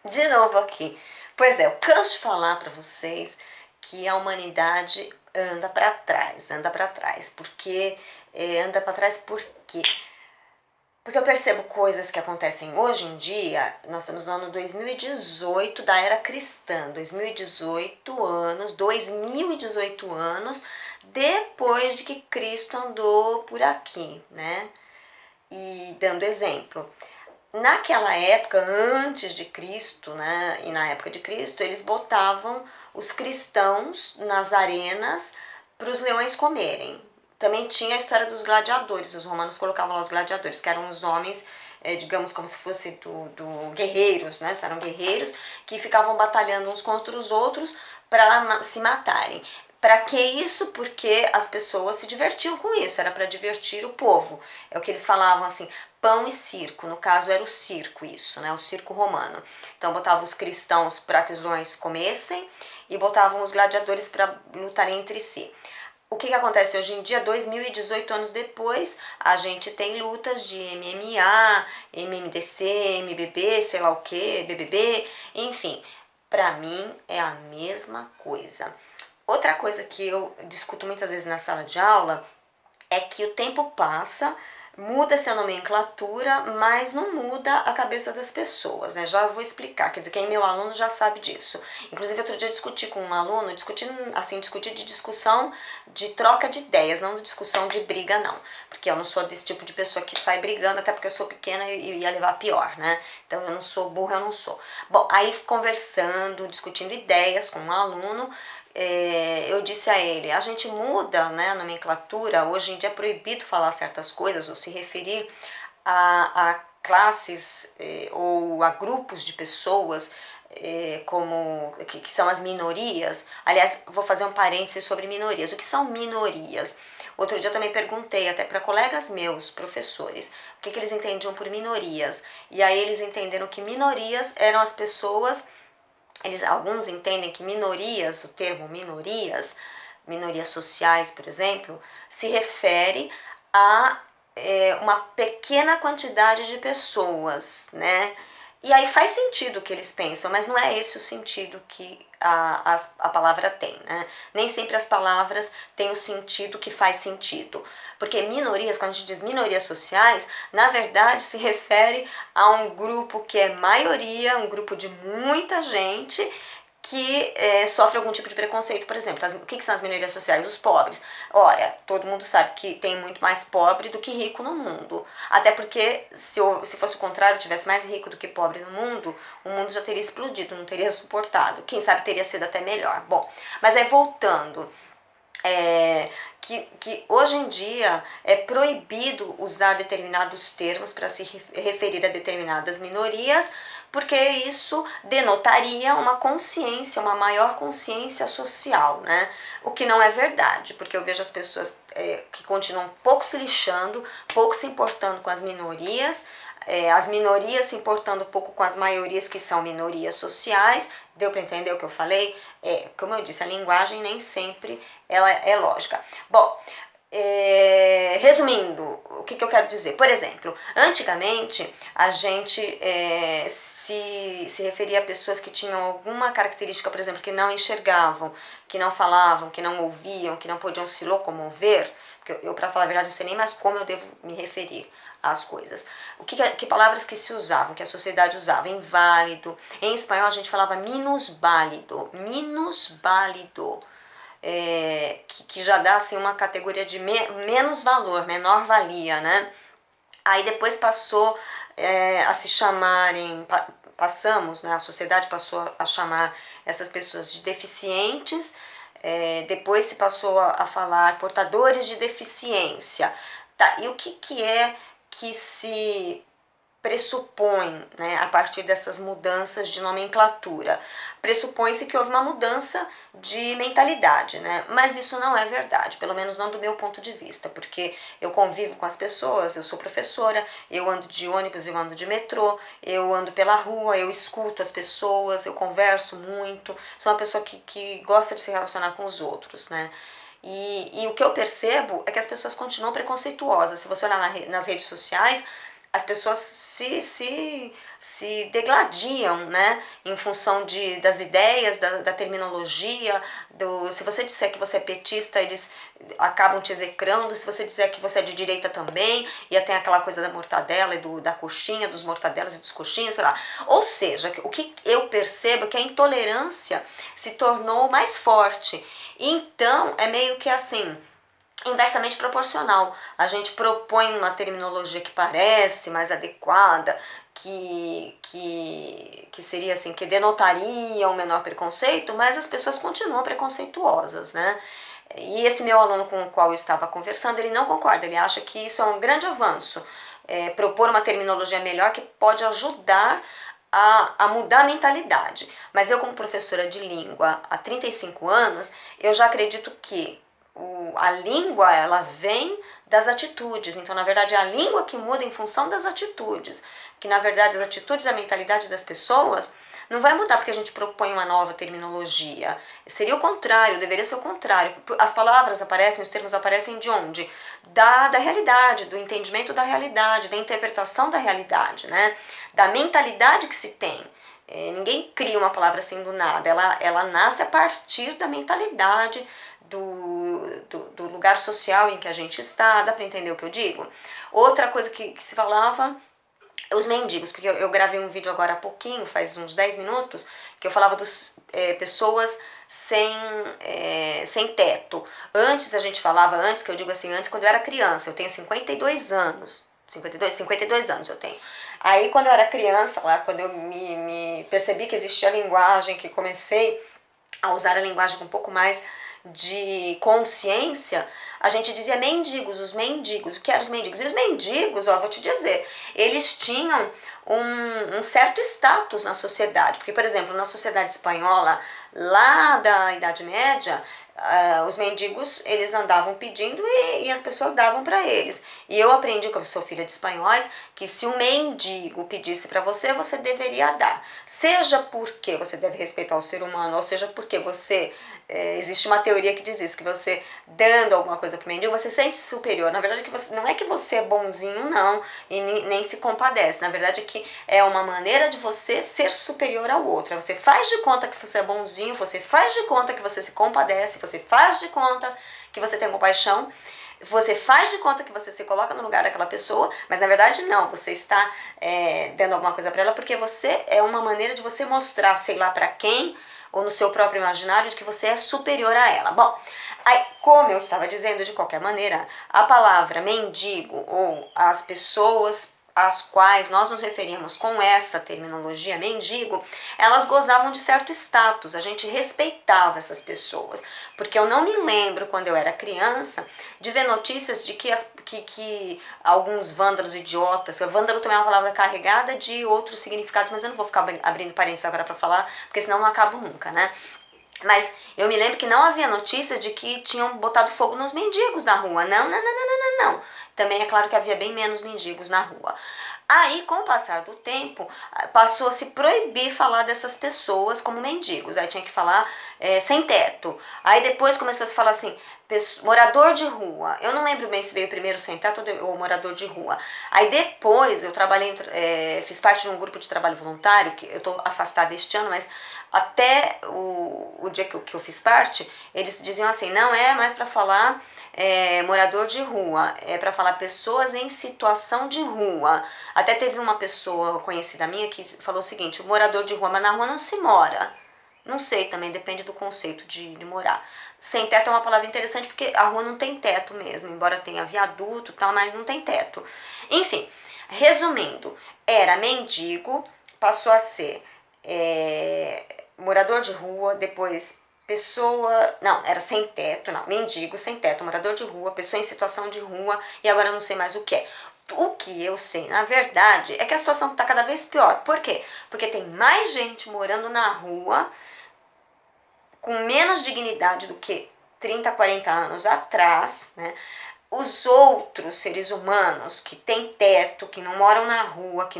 De novo aqui. Pois é, eu canso de falar para vocês que a humanidade anda para trás, porque anda para trás porque eu percebo coisas que acontecem hoje em dia. Nós estamos no ano 2018 da era cristã, 2018 anos depois de que Cristo andou por aqui, né? E dando exemplo. Naquela época, antes de Cristo, né, e na época de Cristo, eles botavam os cristãos nas arenas para os leões comerem. Também tinha a história dos gladiadores, os romanos colocavam lá os gladiadores, que eram os homens, digamos, como se fosse do guerreiros, né, eram guerreiros que ficavam batalhando uns contra os outros para se matarem. Para que isso? Porque as pessoas se divertiam com isso, era para divertir o povo. É o que eles falavam assim, pão e circo, no caso era o circo isso, né, o circo romano. Então botavam os cristãos para que os leões comessem e botavam os gladiadores para lutarem entre si. O que acontece hoje em dia, 2018 anos depois, a gente tem lutas de MMA, MMDC, MBB, sei lá o que, BBB, enfim. Para mim é a mesma coisa. Outra coisa que eu discuto muitas vezes na sala de aula é que o tempo passa, muda-se a nomenclatura, mas não muda a cabeça das pessoas, né? Já vou explicar, quer dizer, quem é meu aluno já sabe disso. Inclusive, outro dia eu discuti com um aluno, discutir de discussão, de troca de ideias, não de discussão de briga, não. Porque eu não sou desse tipo de pessoa que sai brigando, até porque eu sou pequena e ia levar pior, né? Então, eu não sou burra, eu não sou. Bom, aí conversando, discutindo ideias com um aluno, eu disse a ele, a gente muda, né, a nomenclatura, hoje em dia é proibido falar certas coisas ou se referir a classes ou a grupos de pessoas como que são as minorias. Aliás, vou fazer um parêntese sobre minorias. O que são minorias? Outro dia eu também perguntei até para colegas meus, professores, o que eles entendiam por minorias. E aí eles entenderam que minorias eram as pessoas. Alguns entendem que minorias, o termo minorias sociais, por exemplo, se refere a uma pequena quantidade de pessoas, né? E aí faz sentido o que eles pensam, mas não é esse o sentido que a palavra tem, né? Nem sempre as palavras têm o sentido que faz sentido. Porque minorias, quando a gente diz minorias sociais, na verdade se refere a um grupo que é maioria, um grupo de muita gente que sofre algum tipo de preconceito, por exemplo. O que são as minorias sociais? Os pobres. Ora, todo mundo sabe que tem muito mais pobre do que rico no mundo. Até porque se fosse o contrário, tivesse mais rico do que pobre no mundo, o mundo já teria explodido, não teria suportado. Quem sabe teria sido até melhor. Bom, mas aí voltando, que hoje em dia é proibido usar determinados termos para se referir a determinadas minorias, porque isso denotaria uma consciência, uma maior consciência social, né? O que não é verdade, porque eu vejo as pessoas que continuam pouco se lixando, pouco se importando com as minorias, as minorias se importando um pouco com as maiorias que são minorias sociais. Deu para entender o que eu falei? Como eu disse, a linguagem nem sempre ela é lógica. Bom, resumindo, o que eu quero dizer? Por exemplo, antigamente a gente se referia a pessoas que tinham alguma característica, por exemplo, que não enxergavam, que não falavam, que não ouviam, que não podiam se locomover. Porque eu para falar a verdade, não sei nem mais como eu devo me referir às coisas. Que palavras que se usavam, que a sociedade usava? Inválido. Em espanhol a gente falava minusválido. Minusválido. Que já dá assim, uma categoria de menos valor, menor valia, né? Aí depois passou a se chamarem, passamos, né, a sociedade passou a chamar essas pessoas de deficientes, depois se passou a falar portadores de deficiência. Tá, e o que é que se pressupõe, né, a partir dessas mudanças de nomenclatura? Pressupõe-se que houve uma mudança de mentalidade, né? Mas isso não é verdade, pelo menos não do meu ponto de vista, porque eu convivo com as pessoas, eu sou professora, eu ando de ônibus, eu ando de metrô, eu ando pela rua, eu escuto as pessoas, eu converso muito, sou uma pessoa que gosta de se relacionar com os outros, né? E o que eu percebo é que as pessoas continuam preconceituosas. Se você olhar nas redes sociais, as pessoas se degladiam, né, em função das ideias, da terminologia, se você disser que você é petista, eles acabam te execrando, se você disser que você é de direita também, e tem aquela coisa da mortadela e da coxinha, dos mortadelas e dos coxinhas, sei lá. Ou seja, o que eu percebo é que a intolerância se tornou mais forte. Então, é meio que assim, inversamente proporcional. A gente propõe uma terminologia que parece mais adequada, que seria assim, que denotaria um menor preconceito, mas as pessoas continuam preconceituosas, né? E esse meu aluno com o qual eu estava conversando, ele não concorda, ele acha que isso é um grande avanço, propor uma terminologia melhor que pode ajudar a mudar a mentalidade. Mas eu, como professora de língua há 35 anos, eu já acredito que a língua, ela vem das atitudes. Então, na verdade, é a língua que muda em função das atitudes. Que, na verdade, as atitudes e a mentalidade das pessoas não vai mudar porque a gente propõe uma nova terminologia. Seria o contrário, deveria ser o contrário. As palavras aparecem, os termos aparecem de onde? Da realidade, do entendimento da realidade, da interpretação da realidade, né? Da mentalidade que se tem. Ninguém cria uma palavra assim do nada, ela nasce a partir da mentalidade, do lugar social em que a gente está. Dá para entender o que eu digo? Outra coisa que se falava, os mendigos, porque eu gravei um vídeo agora há pouquinho, faz uns 10 minutos, que eu falava das pessoas sem teto. Antes a gente falava, antes que eu digo assim, antes quando eu era criança, eu tenho 52 anos, 52 anos eu tenho. Aí quando eu era criança, lá quando eu me percebi que existia a linguagem, que comecei a usar a linguagem com um pouco mais de consciência, a gente dizia mendigos, os mendigos. O que eram os mendigos? E os mendigos, ó, vou te dizer, eles tinham um certo status na sociedade. Porque, por exemplo, na sociedade espanhola, lá da Idade Média, os mendigos, eles andavam pedindo e as pessoas davam para eles. E eu aprendi, como sou filha de espanhóis, que se um mendigo pedisse para você, você deveria dar. Seja porque você deve respeitar o ser humano, ou seja porque você... existe uma teoria que diz isso, que você dando alguma coisa para o mendigo, você sente superior. Na verdade, não é que você é bonzinho, não, e nem se compadece. Na verdade, que é uma maneira de você ser superior ao outro. Você faz de conta que você é bonzinho, você faz de conta que você se compadece, você faz de conta que você tem compaixão, você faz de conta que você se coloca no lugar daquela pessoa, mas na verdade não, você está dando alguma coisa para ela porque você é uma maneira de você mostrar, sei lá para quem, ou no seu próprio imaginário, de que você é superior a ela. Bom, aí, como eu estava dizendo, de qualquer maneira, a palavra mendigo ou as pessoas às quais nós nos referimos com essa terminologia mendigo, elas gozavam de certo status, a gente respeitava essas pessoas, porque eu não me lembro, quando eu era criança, de ver notícias de que alguns vândalos idiotas, vândalo também é uma palavra carregada de outros significados, mas eu não vou ficar abrindo parênteses agora para falar, porque senão não acabo nunca, né? Mas eu me lembro que não havia notícias de que tinham botado fogo nos mendigos na rua. Não. Também é claro que havia bem menos mendigos na rua. Aí, com o passar do tempo, passou a se proibir falar dessas pessoas como mendigos. Aí tinha que falar sem teto. Aí depois começou a se falar assim, morador de rua. Eu não lembro bem se veio primeiro sem teto ou morador de rua. Aí depois eu trabalhei, fiz parte de um grupo de trabalho voluntário, que eu estou afastada este ano, mas até o dia que eu fiz parte, eles diziam assim, não é mais para falar morador de rua, é para falar pessoas em situação de rua. Até teve uma pessoa conhecida minha que falou o seguinte, o morador de rua, mas na rua não se mora. Não sei, também depende do conceito de morar. Sem teto é uma palavra interessante porque a rua não tem teto mesmo, embora tenha viaduto e tal, mas não tem teto. Enfim, resumindo, era mendigo, passou a ser morador de rua, depois pessoa, não, era sem teto, não, mendigo, sem teto, morador de rua, pessoa em situação de rua, e agora eu não sei mais o que é. O que eu sei, na verdade, é que a situação está cada vez pior. Por quê? Porque tem mais gente morando na rua com menos dignidade do que 30, 40 anos atrás, né? Os outros seres humanos que têm teto, que não moram na rua, que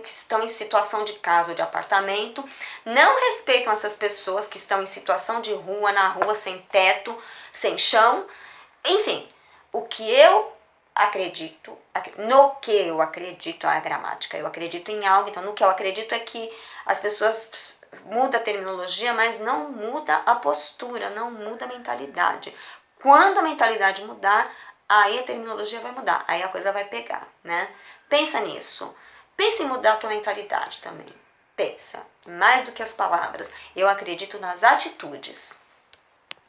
estão em situação de casa ou de apartamento, não respeitam essas pessoas que estão em situação de rua, na rua, sem teto, sem chão. Enfim, o que eu acredito, no que eu acredito, a gramática, eu acredito em algo, então no que eu acredito é que as pessoas mudam a terminologia, mas não muda a postura, não muda a mentalidade. Quando a mentalidade mudar, aí a terminologia vai mudar, aí a coisa vai pegar, né? Pensa nisso. Pensa em mudar a tua mentalidade também. Pensa, mais do que as palavras. Eu acredito nas atitudes.